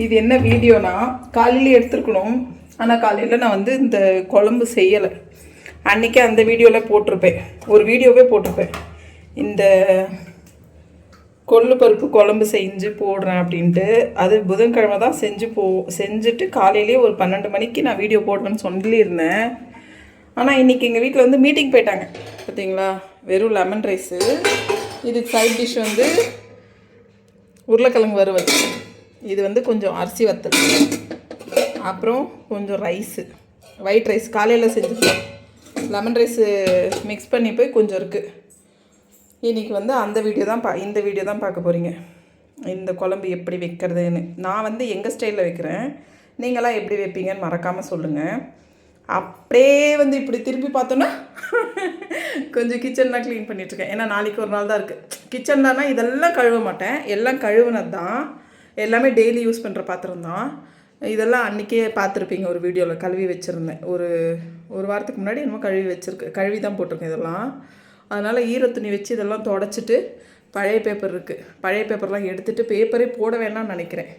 இது என்ன வீடியோனா, காலையில் எடுத்துருக்கணும். ஆனால் காலையில் நான் வந்து இந்த குழம்பு செய்யலை. அன்றைக்கே அந்த வீடியோவில் போட்டிருப்பேன், ஒரு வீடியோவே போட்டிருப்பேன். இந்த கொள்ளு பருப்பு குழம்பு செஞ்சு போடுறேன் அப்படின்ட்டு. அது புதன்கிழமை தான் செஞ்சுட்டு காலையிலேயே ஒரு 12 மணிக்கு நான் வீடியோ போடுறேன்னு சொல்லியிருந்தேன். ஆனால் இன்றைக்கி எங்கள் வீட்டில் வந்து மீட்டிங் போயிட்டாங்க பார்த்தீங்களா. வெறும் லெமன் ரைஸு, இதுக்கு சைட் டிஷ் வந்து உருளைக்கிழங்கு வறுவல், இது வந்து கொஞ்சம் அரிசி வத்தல், அப்புறம் கொஞ்சம் ரைஸு, ஒயிட் ரைஸ் காலையில் செஞ்சுருக்கேன். லெமன் ரைஸு மிக்ஸ் பண்ணி போய் கொஞ்சம் இருக்குது. இன்றைக்கி வந்து அந்த வீடியோ தான் இந்த வீடியோ தான் பார்க்க போகிறீங்க. இந்த குழம்பு எப்படி வைக்கிறதுன்னு நான் வந்து எங்கள் ஸ்டைலில் வைக்கிறேன். நீங்களாம் எப்படி வைப்பீங்கன்னு மறக்காமல் சொல்லுங்கள். அப்படியே வந்து இப்படி திருப்பி பார்த்தோன்னா கொஞ்சம் கிச்சன்லாம் க்ளீன் பண்ணிகிட்ருக்கேன். ஏன்னா நாளைக்கு ஒரு நாள் தான் இருக்குது. கிச்சன்லனா இதெல்லாம் கழுவ மாட்டேன், எல்லாம் கழுவுனது தான். எல்லாமே டெய்லி யூஸ் பண்ணுற பாத்திரம் தான். இதெல்லாம் அன்றைக்கே பார்த்துருப்பீங்க, ஒரு வீடியோவில் கழுவி வச்சுருந்தேன். ஒரு வாரத்துக்கு முன்னாடி என்னமோ கழுவி தான் போட்டிருக்கேன் இதெல்லாம். அதனால் ஈரத்துணி வச்சு இதெல்லாம் தொடச்சிட்டு, பழைய பேப்பர் இருக்குது, பழைய பேப்பர்லாம் எடுத்துகிட்டு, பேப்பரே போட வேணாம்னு நினைக்கிறேன்.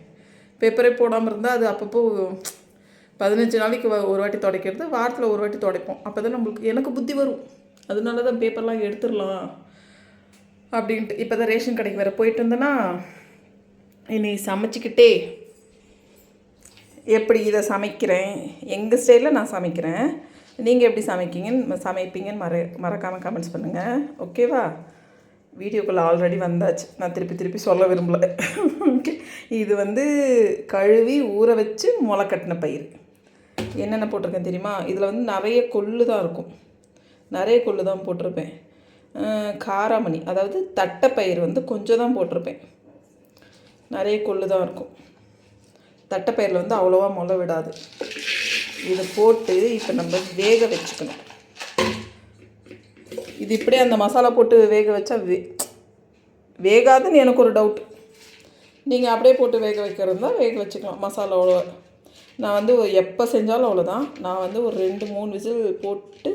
பேப்பரே போடாமல் இருந்தால் அது அப்பப்போ 15 நாளைக்கு ஒரு வாட்டி துடைக்கிறது, வாரத்தில் ஒரு வாட்டி துடைப்போம். அப்போ தான் எனக்கு புத்தி வரும். அதனால தான் பேப்பர்லாம் எடுத்துடலாம் அப்படின்ட்டு. இப்போ தான் ரேஷன் கடைக்கு வேறு போயிட்டு இருந்தேன்னா, இனி சமைச்சிக்கிட்டே எப்படி இதை சமைக்கிறேன், எங்கள் ஸ்டைலில் நான் சமைக்கிறேன். நீங்கள் எப்படி சமைப்பீங்கன்னு மறக்காமல் கமெண்ட்ஸ் பண்ணுங்கள். ஓகேவா? வீடியோக்குள்ளே ஆல்ரெடி வந்தாச்சு, நான் திருப்பி சொல்ல விரும்பலை. ஓகே, இது வந்து கழுவி ஊற வச்சு முளை கட்டின பயிர். என்னென்ன போட்டிருக்கேன் தெரியுமா? இதில் வந்து நிறைய கொள்ளு தான் இருக்கும், நிறைய கொள்ளு தான் போட்டிருப்பேன். காராமணி, அதாவது தட்டைப்பயிர் வந்து கொஞ்சம் தான் போட்டிருப்பேன், நிறைய கொள்ளு தான் இருக்கும். தட்டைப்பயிரில் வந்து அவ்வளோவா முளை விடாது. இதை போட்டு இப்போ நம்ம வேக வச்சுக்கணும். இது இப்படியே அந்த மசாலா போட்டு வேக வச்சா வேகாதுன்னு எனக்கு ஒரு டவுட். நீங்கள் அப்படியே போட்டு வேக வைக்கிறது தான் வேக வச்சுக்கலாம் மசாலாவோட. நான் வந்து எப்போ செஞ்சாலும் அவ்வளோதான். நான் வந்து ஒரு 2-3 விசில் போட்டு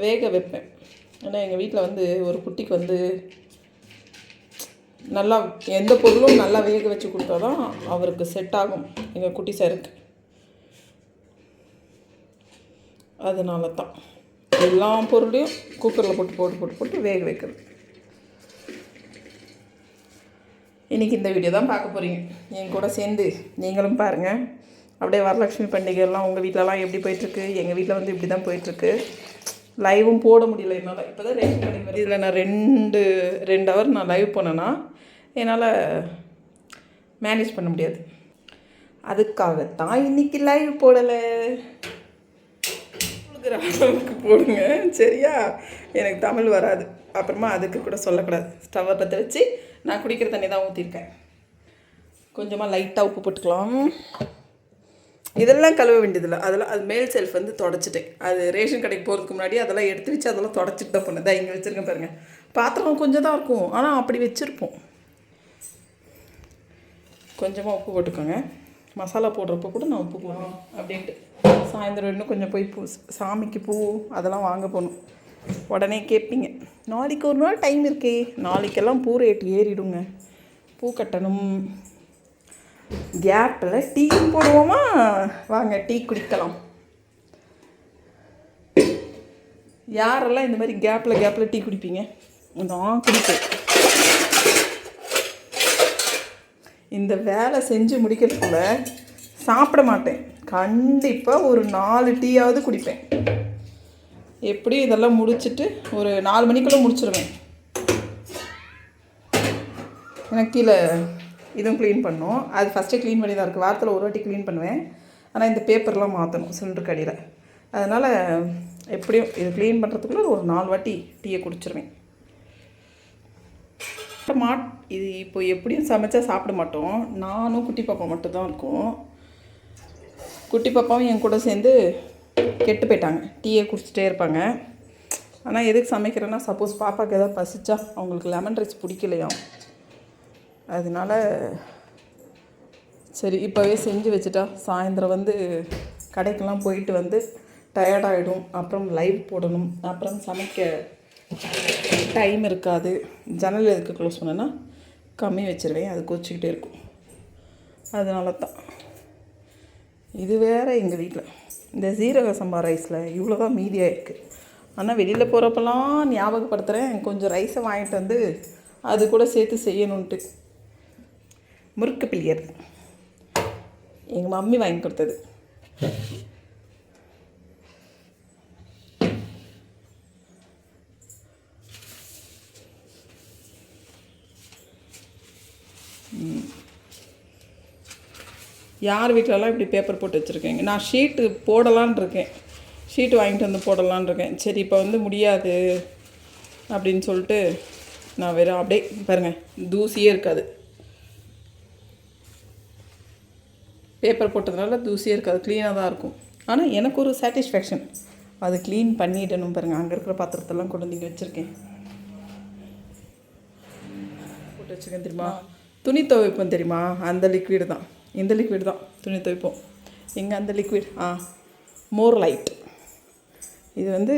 வேக வைப்பேன். ஏன்னா எங்கள் வீட்டில் வந்து ஒரு குட்டிக்கு வந்து நல்லா எந்த பொருளும் நல்லா வேக வச்சு கொடுத்தா தான் அவருக்கு செட் ஆகும், எங்கள் குட்டி சாருக்கு. அதனால தான் எல்லா பொருளையும் குக்கரில் போட்டு வேக வைக்கிறது. இன்றைக்கி இந்த வீடியோ தான் பார்க்க போகிறீங்க. என் கூட சேர்ந்து நீங்களும் பாருங்கள். அப்படியே வரலட்சுமி பண்டிகைலாம் உங்கள் வீட்டிலலாம் எப்படி போயிட்டுருக்கு? எங்கள் வீட்டில் வந்து இப்படி தான் போயிட்டுருக்கு. லைவும் போட முடியல என்னால். இப்போ தான் ரேஷன் கடைக்கு வருது. இதில் நான் 2 ஹவர் நான் லைவ் போனேன்னா என்னால் மேனேஜ் பண்ண முடியாது. அதுக்காகத்தான் இன்றைக்கி லைவ் போடலை. அளவுக்கு போடுங்க, சரியா? எனக்கு தமிழ் வராது, அப்புறமா அதுக்கு கூட சொல்லக்கூடாது. ஸ்டவ்வை பற்ற வச்சு நான் குடிக்கிற தண்ணி தான் ஊற்றிருக்கேன். கொஞ்சமாக லைட்டாக உப்பு போட்டுக்கலாம். இதெல்லாம் கழுவ வேண்டியதில்லை. அதெல்லாம் அது மேல் செல்ஃப் வந்து தொடச்சிட்டேன். அது ரேஷன் கடைக்கு போகிறதுக்கு முன்னாடி அதெல்லாம் எடுத்து வச்சு அதெல்லாம் தொடச்சிட்டு தான் போனேன். தான் இங்கே வச்சுருக்கேன் பாருங்கள். பாத்திரம் கொஞ்சம் தான் இருக்கும், ஆனால் அப்படி வச்சுருப்போம். கொஞ்சமாக உப்பு போட்டுக்கோங்க. மசாலா போடுறப்போ கூட நான் உப்பு போடுறேன் அப்படின்ட்டு. சாயந்தரம் இன்னும் கொஞ்சம் போய் சாமிக்கு பூ அதெல்லாம் வாங்க போகணும். உடனே கேட்பீங்க, நாளைக்கு ஒரு நாள் டைம் இருக்கே. நாளைக்கெல்லாம் பூ ரேட்டு ஏறிடுங்க, பூ கட்டணும். கேப்பில் டீ போடுவோமா? வாங்க டீ குடிக்கலாம். யாரெல்லாம் இந்த மாதிரி கேப்பில் டீ குடிப்பீங்க? நான் குடிப்பேன். இந்த வேலை செஞ்சு முடிக்கிறதுக்குள்ள சாப்பிட மாட்டேன். கண்டிப்பாக ஒரு 4 டீயாவது குடிப்பேன். எப்படியும் இதெல்லாம் முடிச்சுட்டு ஒரு 4 மணிக்குள்ளே முடிச்சிடுவேன். எனக்கு கீழே இதுவும் க்ளீன் பண்ணணும். அது ஃபஸ்ட்டே க்ளீன் பண்ணி தான் இருக்குது. வாரத்தில் ஒரு வாட்டி க்ளீன் பண்ணுவேன். ஆனால் இந்த பேப்பர்லாம் மாற்றணும் சிலிண்டருக்கு அடியில். அதனால் எப்படியும் இது க்ளீன் பண்ணுறதுக்குள்ளே ஒரு 4 வாட்டி டீயை குடிச்சிருவேன். இது இப்போ எப்படியும் சமைச்சா சாப்பிட மாட்டோம். நானும் குட்டி பாப்பா மட்டும்தான் இருக்கும். குட்டி பாப்பாவும் என் கூட சேர்ந்து கெட்டு போயிட்டாங்க, டீயை குடிச்சிட்டே இருப்பாங்க. ஆனால் எதுக்கு சமைக்கிறேன்னா, சப்போஸ் பாப்பாவுக்கு எதாவது பசிச்சா அவங்களுக்கு லெமன் ரைஸ் பிடிக்கலையா, அதனால சரி இப்போவே செஞ்சு வச்சுட்டா சாயந்தரம் வந்து கடைக்கெல்லாம் போயிட்டு வந்து டயர்டாகிடும். அப்புறம் லைவ் போடணும், அப்புறம் சமைக்க டைம் இருக்காது. ஜன்னல் எதுக்கு க்ளோஸ் பண்ணேன்னா கம்மி வச்சுருவேன், அது கொச்சிக்கிட்டே இருக்கும். அதனால தான். இது வேறு எங்கள் வீட்டில் இந்த சீரக சம்பா ரைஸில் இவ்வளோ தான் மீதியாக இருக்குது. ஆனால் வெளியில் போகிறப்பெல்லாம் ஞாபகப்படுத்துகிறேன், கொஞ்சம் ரைஸை வாங்கிட்டு வந்து அது கூட சேர்த்து செய்யணுன்ட்டு. முறுக்கு பிள்ளையர் எங்கள் மம்மி வாங்கி கொடுத்தது. யார் வீட்டிலலாம் இப்படி பேப்பர் போட்டு வச்சுருக்கேங்க. நான் ஷீட்டு போடலான் இருக்கேன், ஷீட்டு வாங்கிட்டு வந்து போடலான் இருக்கேன். சரி இப்போ வந்து முடியாது அப்படின்னு சொல்லிட்டு நான் வெறும் அப்படியே பாருங்கள், தூசியே இருக்காது. பேப்பர் போட்டதுனால தூசியே இருக்காது, க்ளீனாக தான் இருக்கும். ஆனால் எனக்கு ஒரு சாட்டிஸ்ஃபேக்ஷன், அது க்ளீன் பண்ணிடணும். பாருங்கள், அங்கே இருக்கிற பாத்திரத்தெல்லாம் கொண்டு வந்து இங்கே வச்சுருக்கேன், போட்டு வச்சுருக்கேன். தெரியுமா துணி துவைப்போம் தெரியுமா, அந்த லிக்விடு தான், இந்த லிக்விட் தான் துணி துவைப்போம். எங்கே அந்த லிக்விட்? மோர் லைட். இது வந்து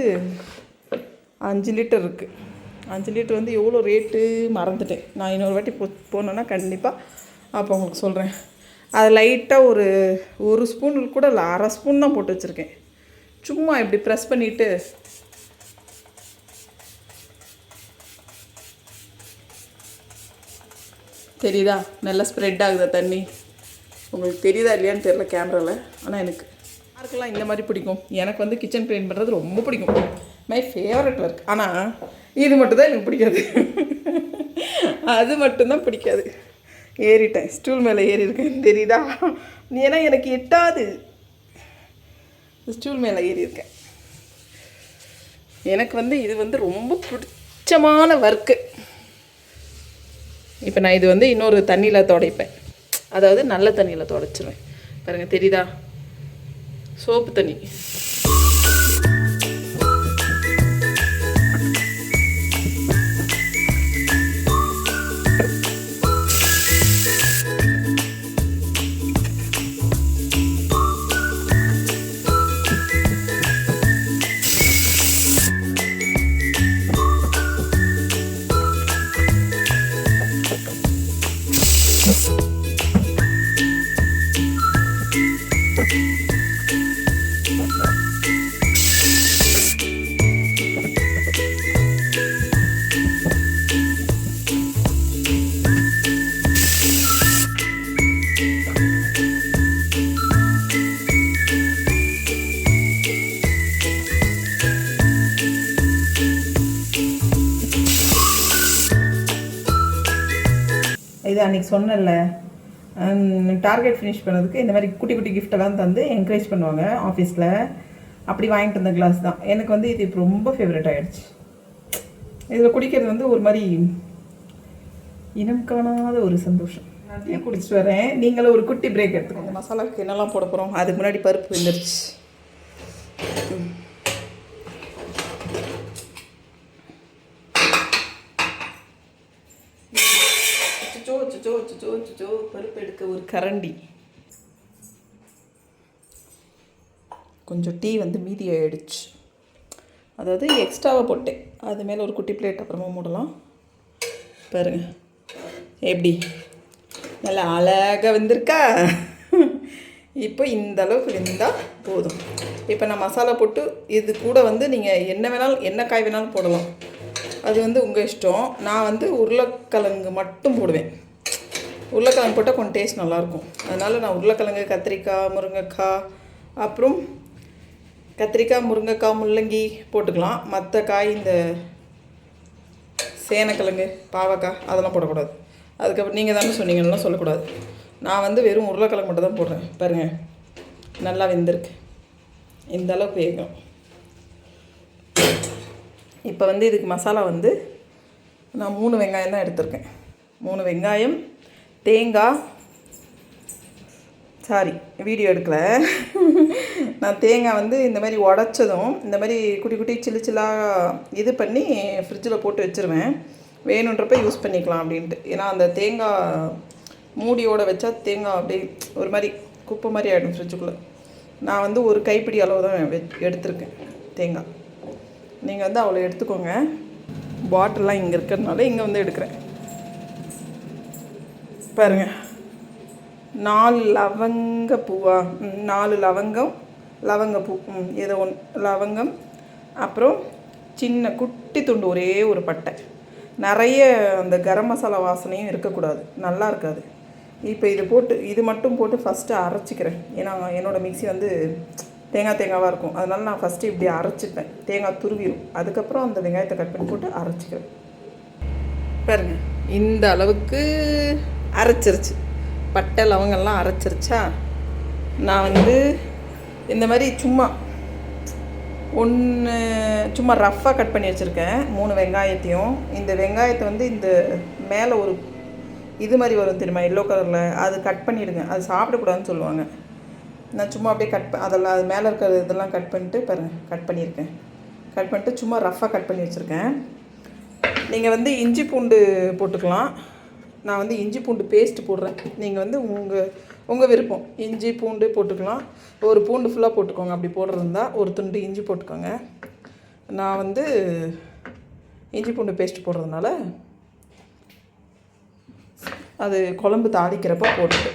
5 லிட்டர் இருக்குது. 5 லிட்டர் வந்து எவ்வளோ ரேட்டு மறந்துட்டேன். நான் இன்னொரு வாட்டி போனேன்னா கண்டிப்பாக அப்போ உங்களுக்கு சொல்கிறேன். அது லைட்டாக ஒரு ஸ்பூன் கூட இல்லை, அரை ஸ்பூன் தான் போட்டு வச்சுருக்கேன். சும்மா இப்படி ப்ரெஸ் பண்ணிவிட்டு தெரியுதா, நல்லா ஸ்ப்ரெட் ஆகுதா தண்ணி. உங்களுக்கு தெரியுதா இல்லையான்னு தெரியல கேமராவில். ஆனால் எனக்கு யாருக்கெல்லாம் இந்த மாதிரி பிடிக்கும். எனக்கு வந்து கிச்சன் க்ளீன் பண்ணுறது ரொம்ப பிடிக்கும், மை ஃபேவரட் ஒர்க். ஆனால் இது மட்டும்தான் எனக்கு பிடிக்காது. அது மட்டும்தான் பிடிக்காது. ஏறிட்டேன், ஸ்டூல் மேலே ஏறியிருக்கேன் தெரியுதா, ஏன்னா எனக்கு எட்டாது. ஸ்டூல் மேலே ஏறியிருக்கேன். எனக்கு வந்து இது வந்து ரொம்ப பிடிச்சமான ஒர்க்கு. இப்போ நான் இது வந்து இன்னொரு தண்ணியில் துடைப்பேன், அதாவது நல்ல தண்ணியில் துடைச்சிருவேன். பாருங்கள் தெரியுதா, சோப்பு தண்ணி. இது அன்றைக்கி சொன்னேன்ல, டார்கெட் ஃபினிஷ் பண்ணதுக்கு இந்த மாதிரி குட்டி குட்டி கிஃப்டெல்லாம் தந்து என்கரேஜ் பண்ணுவாங்க ஆஃபீஸில். அப்படி வாங்கிட்டு வந்த கிளாஸ் தான். எனக்கு வந்து இது இப்போ ரொம்ப ஃபேவரட் ஆகிடுச்சு. இதில் குடிக்கிறது வந்து ஒரு மாதிரி இனம் காணாத ஒரு சந்தோஷம். நான் குடிச்சிட்டு வரேன், நீங்களும் ஒரு குட்டி பிரேக் எடுத்துக்கோங்க. மசாலாவுக்கு என்னெல்லாம் போட போகிறோம், அதுக்கு முன்னாடி பருப்பு வெந்துருச்சு. பருப்பு எடுக்க ஒரு கரண்டி. கொஞ்சம் டீ வந்து மீதி ஆகிடுச்சு, அதாவது எக்ஸ்ட்ராவாக போட்டேன். அது மேலே ஒரு குட்டி பிளேட் அப்புறமா மூடலாம். பாருங்க எப்படி நல்லா அழகாக வந்திருக்கா. இப்போ இந்த அளவுக்கு வெந்தால் போதும். இப்போ நான் மசாலா போட்டு இது கூட வந்து நீங்கள் என்ன வேணாலும் என்ன காய் வேணாலும் போடலாம், அது வந்து உங்கள் இஷ்டம். நான் வந்து உருளைக்கிழங்கு மட்டும் போடுவேன். உருளைக்கிழங்கு போட்டால் கொஞ்சம் டேஸ்ட் நல்லாயிருக்கும். அதனால் நான் உருளைக்கிழங்கு, கத்திரிக்காய், முருங்கைக்காய், அப்புறம் கத்திரிக்காய், முருங்கைக்காய், முள்ளங்கி போட்டுக்கலாம். மற்ற காய் இந்த சேனக்கிழங்கு, பாவக்காய் அதெல்லாம் போடக்கூடாது. அதுக்கப்புறம் நீங்கள் தானே சொன்னீங்கன்னா சொல்லக்கூடாது. நான் வந்து வெறும் உருளைக்கிழங்கு மட்டும் தான் போடுறேன். பாருங்கள் நல்லா வெந்திருக்கு, இந்த அளவுக்கு வேகும். இப்போ வந்து இதுக்கு மசாலா வந்து நான் 3 வெங்காயம் தான் எடுத்திருக்கேன். 3 வெங்காயம், தேங்காய், சாரி வீடியோ எடுக்கலை. நான் தேங்காய் வந்து இந்த மாதிரி உடச்சதும் இந்த மாதிரி குட்டி குட்டி சில்லு சில்லாக இது பண்ணி ஃப்ரிட்ஜில் போட்டு வச்சுருவேன், வேணுன்றப்ப யூஸ் பண்ணிக்கலாம் அப்படின்ட்டு. ஏன்னா அந்த தேங்காய் மூடியோடு வச்சா தேங்காய் அப்படியே ஒரு மாதிரி குப்பை மாதிரி ஆகிடும் ஃப்ரிட்ஜுக்குள்ளே. நான் வந்து ஒரு கைப்பிடி அளவு தான் எடுத்திருக்கேன் தேங்காய். நீங்கள் வந்து அவ்வளோ எடுத்துக்கோங்க. பாட்டில்லாம் இங்கே இருக்கிறதுனால இங்கே வந்து எடுக்கிறேன். பாருங்கள் 4 லவங்கப்பூவா, 4 லவங்கப்பூ, ஏதோ ஒன்று லவங்கம், அப்புறம் சின்ன குட்டி துண்டு ஒரே ஒரு பட்டை. நிறைய அந்த கரம் மசாலா வாசனையும் இருக்கக்கூடாது, நல்லா இருக்காது. இப்போ இது மட்டும் போட்டு ஃபஸ்ட்டு அரைச்சிக்கிறேன். ஏன்னா என்னோடய மிக்ஸி வந்து தேங்காவாக இருக்கும், அதனால நான் ஃபஸ்ட்டு இப்படி அரைச்சிப்பேன். தேங்காய் துருவிடும், அதுக்கப்புறம் அந்த வெங்காயத்தை கட் பண்ணி போட்டு அரைச்சிக்கிறேன். பாருங்கள், இந்த அளவுக்கு அரைச்சிருச்சு. பட்டை லவங்கெல்லாம் அரைச்சிருச்சா. நான் வந்து இந்த மாதிரி சும்மா ரஃப்பாக கட் பண்ணி வச்சுருக்கேன் 3 வெங்காயத்தையும். இந்த வெங்காயத்தை வந்து இந்த மேலே ஒரு இது மாதிரி வரும் தெரியுமா, எல்லோ கலரில், அது கட் பண்ணிவிடுங்க. அது சாப்பிடக்கூடாதுன்னு சொல்லுவாங்க. நான் சும்மா அப்படியே அதெல்லாம் அது மேலே இருக்கிற இதெல்லாம் கட் பண்ணிட்டு பாருங்கள், கட் பண்ணிட்டு சும்மா ரஃப்பாக கட் பண்ணி வச்சுருக்கேன். நீங்கள் வந்து இஞ்சி பூண்டு போட்டுக்கலாம். நான் வந்து இஞ்சி பூண்டு பேஸ்ட்டு போடுறேன். நீங்கள் வந்து உங்கள் விருப்பம், இஞ்சி பூண்டு போட்டுக்கலாம். ஒரு பூண்டு ஃபுல்லாக போட்டுக்கோங்க. அப்படி போடுறதா ஒரு துண்டு இஞ்சி போட்டுக்கோங்க. நான் வந்து இஞ்சி பூண்டு பேஸ்ட் போடுறதுனால அது குழம்பு தாளிக்கிறப்ப போட்டுட்டு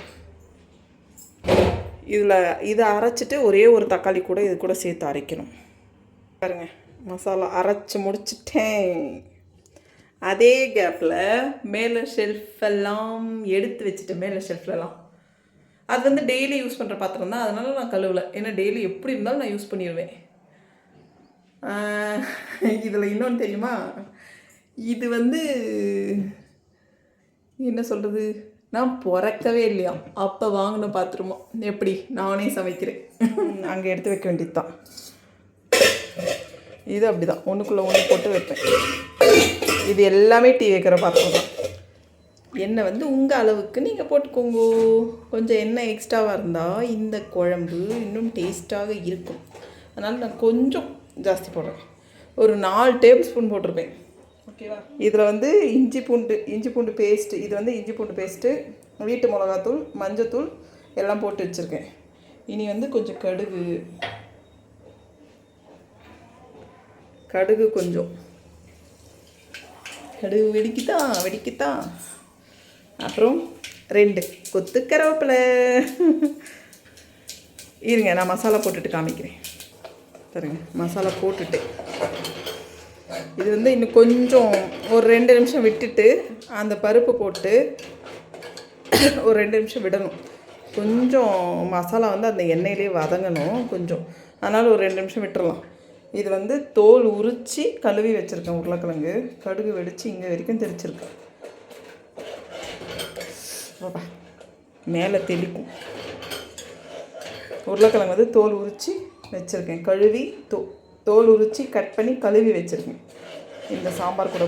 இதை அரைச்சிட்டு ஒரே ஒரு தக்காளி கூட இது கூட சேர்த்து அரைக்கணும். பாருங்க, மசாலா அரைச்சி முடிச்சிட்டேன். அதே கேப்பில் மேலே ஷெல்ஃபெல்லாம் எடுத்து வச்சுட்டேன். மேலே ஷெல்ஃப்லலாம் அது வந்து டெய்லி யூஸ் பண்ணுற பாத்திரம் தான், அதனால நான் கழுவலை. ஏன்னா டெய்லி எப்படி இருந்தாலும் நான் யூஸ் பண்ணிடுவேன். இதில் இன்னொன்று தெரியுமா, இது வந்து என்ன சொல்கிறது, நான் பிறக்கவே இல்லையா அப்போ வாங்கின பாத்திரமோ. எப்படி நானே சமைக்கிறேன், அங்கே எடுத்து வைக்க வேண்டியது தான். இது அப்படி தான், ஒன்றுக்குள்ளே ஒன்று போட்டு வைப்பேன். இது எல்லாமே டீ வைக்கிற பாத்திரம் தான். எண்ணெய் வந்து உங்கள் அளவுக்கு நீங்கள் போட்டுக்கோங்க. கொஞ்சம் எண்ணெய் எக்ஸ்ட்ராவாக இருந்தால் இந்த குழம்பு இன்னும் டேஸ்ட்டாக இருக்கும். அதனால் நான் கொஞ்சம் ஜாஸ்தி போடுறேன். ஒரு 4 டேபிள் ஸ்பூன் போட்டிருப்பேன். ஓகேவா. இதில் வந்து இஞ்சி பூண்டு பேஸ்ட்டு, இது வந்து இஞ்சி பூண்டு பேஸ்ட்டு, வீட்டு மிளகாத்தூள், மஞ்சத்தூள் எல்லாம் போட்டு வச்சுருக்கேன். இனி வந்து கொஞ்சம் கடுகு கொஞ்சம் வெடிக்குதான். அப்புறம் 2 கொத்து கருவேப்பிலை. இருங்க, நான் மசாலா போட்டுட்டு காமிக்கிறேன். பாருங்க, மசாலா போட்டுட்டு இது வந்து இன்னும் கொஞ்சம் ஒரு 2 நிமிஷம் விட்டுட்டு அந்த பருப்பு போட்டு ஒரு 2 நிமிஷம் விடணும். கொஞ்சம் மசாலா வந்து அந்த எண்ணெயிலே வதங்கணும் கொஞ்சம், அதனால் ஒரு 2 நிமிஷம் விட்டுறலாம். இது வந்து தோல் உரித்து கழுவி வச்சுருக்கேன். உருளைக்கிழங்கு கடுகு வெடித்து இங்கே வரைக்கும் தெரிச்சிருக்கேன். மேலே தெளிக்கும். உருளைக்கிழங்கு வந்து தோல் உரித்து வச்சுருக்கேன், கழுவி தோல் உரித்து கட் பண்ணி கழுவி வச்சுருக்கேன். இந்த சாம்பார் கூட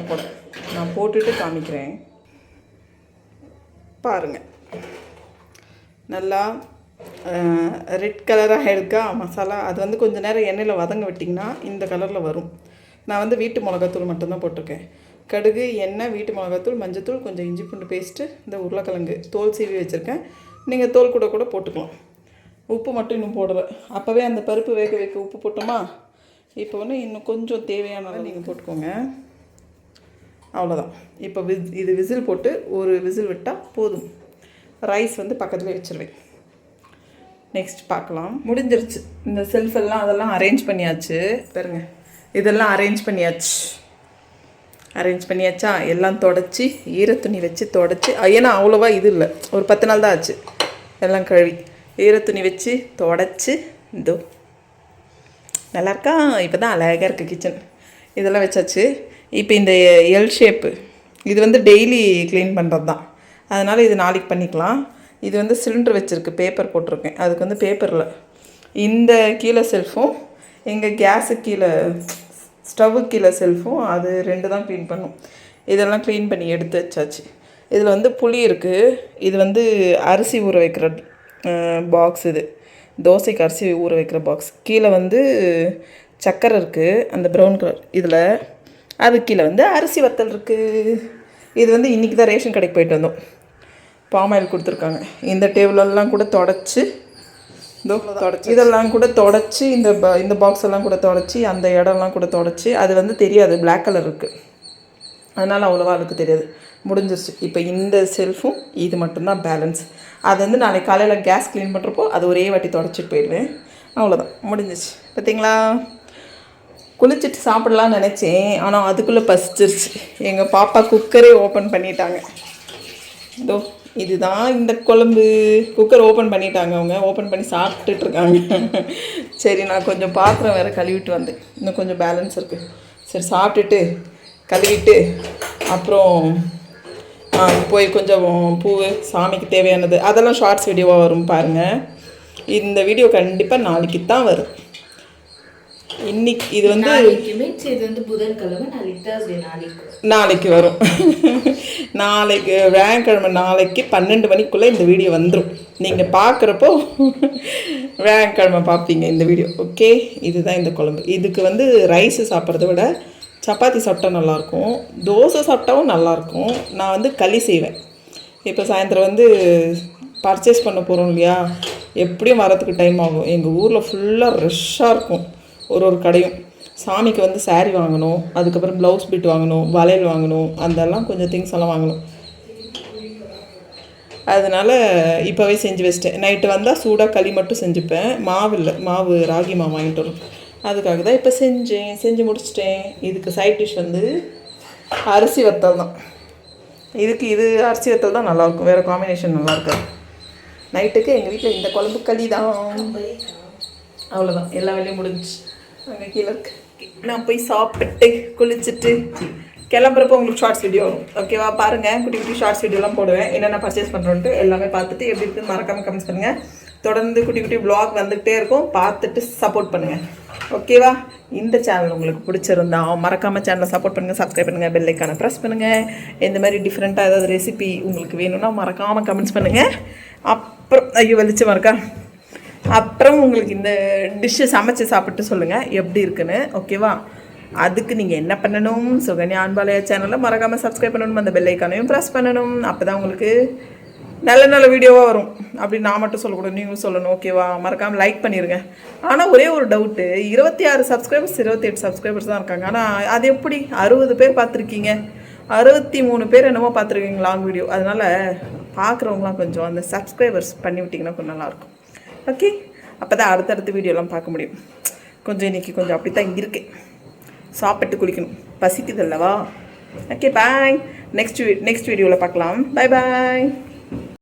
நான் போட்டுட்டு காமிக்கிறேன். பாருங்கள், நல்லா ரெட் கலராக இருக்கா மசாலா. அது வந்து கொஞ்சம் நேரம் எண்ணெயில் வதங்க விட்டிங்கன்னா இந்த கலரில் வரும். நான் வந்து வீட்டு மிளகாத்தூள் மட்டும்தான் போட்டிருக்கேன். கடுகு, எண்ணெய், வீட்டு மிளகாத்தூள், மஞ்சத்தூள், கொஞ்சம் இஞ்சி பூண்டு பேஸ்ட்டு, இந்த உருளைக்கிழங்கு தோல் சீவி வச்சுருக்கேன். நீங்கள் தோல் கூட போட்டுக்கலாம். உப்பு மட்டும் இன்னும் போடலை. அப்போவே அந்த பருப்பு வேக வைக்க உப்பு போட்டோமா. இப்போ வந்து இன்னும் கொஞ்சம் தேவையானதை நீங்கள் போட்டுக்கோங்க. அவ்வளோதான். இப்போ இது விசில் போட்டு ஒரு விசில் விட்டால் போதும். ரைஸ் வந்து பக்கத்துலேயே வச்சுருவேன். நெக்ஸ்ட் பார்க்கலாம். முடிஞ்சிருச்சு. இந்த செல்ஃபெல்லாம் அதெல்லாம் அரேஞ்ச் பண்ணியாச்சு. பாருங்க, இதெல்லாம் அரேஞ்ச் பண்ணியாச்சா. எல்லாம் தொடச்சி ஈரத்துணி வச்சு தொடச்சி, ஏன்னா அவ்வளோவா இது இல்லை, ஒரு 10 நாள் தான் ஆச்சு. எல்லாம் கழுவி ஈரத்துணி வச்சு தொடச்சி இதோ நல்லாயிருக்கா. இப்போ தான் அழகாக இருக்குது கிச்சன். இதெல்லாம் வச்சாச்சு. இப்போ இந்த எல் ஷேப்பு இது வந்து டெய்லி க்ளீன் பண்ணுறது தான், அதனால் இது நாளைக்கு பண்ணிக்கலாம். இது வந்து சிலிண்டர் வச்சுருக்கு, பேப்பர் போட்டிருக்கேன். அதுக்கு வந்து பேப்பரில் இந்த கீழே செல்ஃபும் எங்கள் கேஸுக்கு கீழே ஸ்டவ்வு கீழே செல்ஃபும் அது 2 தான் க்ளீன் பண்ணும். இதெல்லாம் க்ளீன் பண்ணி எடுத்து வச்சாச்சு. இதில் வந்து புளி இருக்குது. இது வந்து அரிசி ஊற வைக்கிற பாக்ஸ். இது தோசைக்கு அரிசி ஊற வைக்கிற பாக்ஸ். கீழே வந்து சக்கரை இருக்குது, அந்த ப்ரௌன் கலர். இதில் அது கீழே வந்து அரிசி வத்தல் இருக்குது. இது வந்து இன்றைக்கி தான் ரேஷன் கடைக்கு போயிட்டு வந்தோம். பாமாயில் கொடுத்துருக்காங்க. இந்த டேபிளெல்லாம் கூட தொடச்சி இதெல்லாம் கூட தொடச்சி இந்த பாக்ஸ் எல்லாம் கூட தொடச்சி அந்த இடம்லாம் கூட தொடச்சி. அது வந்து தெரியாது, பிளாக் கலர் இருக்குது, அதனால் அவ்வளோவா அதுக்கு தெரியாது. முடிஞ்சிருச்சு. இப்போ இந்த செல்ஃபும் இது மட்டும்தான் பேலன்ஸ். அது வந்து நாளைக்கு காலையில் கேஸ் க்ளீன் பண்ணுறப்போ அது ஒரே வாட்டி தொடச்சிட்டு போயிடுவேன். அவ்வளோதான், முடிஞ்சிச்சு. பார்த்தீங்களா? குளிச்சுட்டு சாப்பிடலான்னு நினச்சேன், ஆனால் அதுக்குள்ளே பசிச்சிருச்சு. எங்கள் பாப்பா குக்கரே ஓப்பன் பண்ணிட்டாங்க. இதோ இதுதான் இந்த குழம்பு. குக்கர் ஓப்பன் பண்ணிட்டாங்க, அவங்க ஓப்பன் பண்ணி சாப்பிட்டுட்ருக்காங்க. சரி, நான் கொஞ்சம் பாத்திரம் வேறு கழுவிட்டு வந்தேன், இன்னும் கொஞ்சம் பேலன்ஸ் இருக்குது. சரி, சாப்பிட்டுட்டு கழுவிட்டு அப்புறம் போய் கொஞ்சம் பூ சாமிக்கு தேவையானது அதெல்லாம் ஷார்ட்ஸ் வீடியோவாக வரும் பாருங்கள். இந்த வீடியோ கண்டிப்பாக நாளைக்கு தான் வரும். இன்னைக்கு இது வந்து புதன்கிழமை, நாளைக்கு வரும். நாளைக்கு வியாழக்கிழமை, நாளைக்கு 12 மணிக்குள்ளே இந்த வீடியோ வந்துடும். நீங்கள் பார்க்குறப்போ வியாழக்கிழமை பார்ப்பீங்க இந்த வீடியோ. ஓகே, இதுதான் இந்த குழம்பு. இதுக்கு வந்து ரைஸு சாப்பிட்றத விட சப்பாத்தி சாப்பிட்டா நல்லாயிருக்கும், தோசை சாப்பிட்டாவும் நல்லாயிருக்கும். நான் வந்து களி செய்வேன். இப்போ சாயந்தரம் வந்து பர்ச்சேஸ் பண்ண போகிறோம் இல்லையா, எப்படியும் வரத்துக்கு டைம் ஆகும். எங்கள் ஊரில் ஃபுல்லாக ரஷ்ஷாக இருக்கும். ஒரு கடையும் சாமிக்கு வந்து சாரீ வாங்கணும், அதுக்கப்புறம் ப்ளவுஸ் பிட் வாங்கணும், வளையல் வாங்கணும், அதெல்லாம் கொஞ்சம் திங்ஸ் எல்லாம் வாங்கணும். அதனால் இப்போவே செஞ்சு வச்சிட்டேன். நைட்டு வந்தால் சூடாக களி மட்டும் செஞ்சுப்பேன். மாவு இல்லை, மாவு ராகி மாவு வாங்கிட்டு வரும். அதுக்காக தான் இப்போ செஞ்சு முடிச்சிட்டேன். இதுக்கு சைட் டிஷ் வந்து அரிசி வத்தல் தான். இதுக்கு இது அரிசி வத்தல் தான் நல்லாயிருக்கும், வேறு காம்பினேஷன் நல்லாயிருக்காது. நைட்டுக்கு எங்கள் வீட்டில் இந்த குழம்பு களி தான். அவ்வளோதான், எல்லா வேலையும் முடிஞ்சிச்சு. அங்கே கீழே இருக்கு. நான் போய் சாப்பிட்டு குளிச்சுட்டு கிளம்புறப்போ உங்களுக்கு ஷார்ட்ஸ் வீடியோ வரும். ஓகேவா? பாருங்கள், குட்டி குட்டி ஷார்ட்ஸ் வீடியோலாம் போடுவேன். என்னென்ன பர்ச்சேஸ் பண்ணுறோன்ட்டு எல்லாமே பார்த்துட்டு எப்படி இருக்குன்னு மறக்காமல் கமெண்ட்ஸ் பண்ணுங்கள். தொடர்ந்து குட்டி குட்டி வ்ளாக் வந்துகிட்டே இருக்கும், பார்த்துட்டு சப்போர்ட் பண்ணுங்கள். ஓகேவா? இந்த சேனல் உங்களுக்கு பிடிச்சிருந்தா மறக்காமல் சேனலை சப்போர்ட் பண்ணுங்கள், சப்ஸ்கிரைப் பண்ணுங்கள், பெல் ஐக்கானை ப்ரெஸ் பண்ணுங்கள். இந்த மாதிரி டிஃப்ரெண்ட்டாக ஏதாவது ரெசிபி உங்களுக்கு வேணும்னா மறக்காமல் கமெண்ட்ஸ் பண்ணுங்கள். அப்புறம் ஐயோ வெளிச்சம் இருக்கா, அப்புறம் உங்களுக்கு இந்த டிஷ்ஷு சமைச்சு சாப்பிட்டு சொல்லுங்கள் எப்படி இருக்குன்னு. ஓகேவா? அதுக்கு நீங்கள் என்ன பண்ணணும், சுகன்யா அன்பாலயா சேனலை மறக்காமல் சப்ஸ்கிரைப் பண்ணணும், அந்த பெல் ஐக்கானையும் ப்ரெஸ் பண்ணணும். அப்போ தான் உங்களுக்கு நல்ல நல்ல வீடியோவாக வரும். அப்படி நான் மட்டும் சொல்லக்கூடாது, நீங்களும் சொல்லணும். ஓகேவா? மறக்காமல் லைக் பண்ணிடுங்க. ஆனால் ஒரே ஒரு டவுட்டு, 26 சப்ஸ்கிரைபர்ஸ் 28 சப்ஸ்கிரைபர்ஸ் தான் இருக்காங்க. ஆனால் அது எப்படி 60 பேர் பார்த்துருக்கீங்க, 63 பேர் என்னமோ பார்த்துருக்கீங்க லாங் வீடியோ. அதனால் பார்க்குறவங்களாம் கொஞ்சம் அந்த சப்ஸ்கிரைபர்ஸ் பண்ணி விட்டிங்கன்னா கொஞ்சம் நல்லாயிருக்கும். ஓகே, அப்போ தான் அடுத்தடுத்த வீடியோலாம் பார்க்க முடியும். கொஞ்சம் இன்றைக்கி கொஞ்சம் அப்படி தான் இருக்குது. சாப்பிட்டு குளிக்கணும், பசிக்குது அல்லவா? ஓகே, பாய். நெக்ஸ்ட் வீடியோவில் பார்க்கலாம். பாய் பாய்.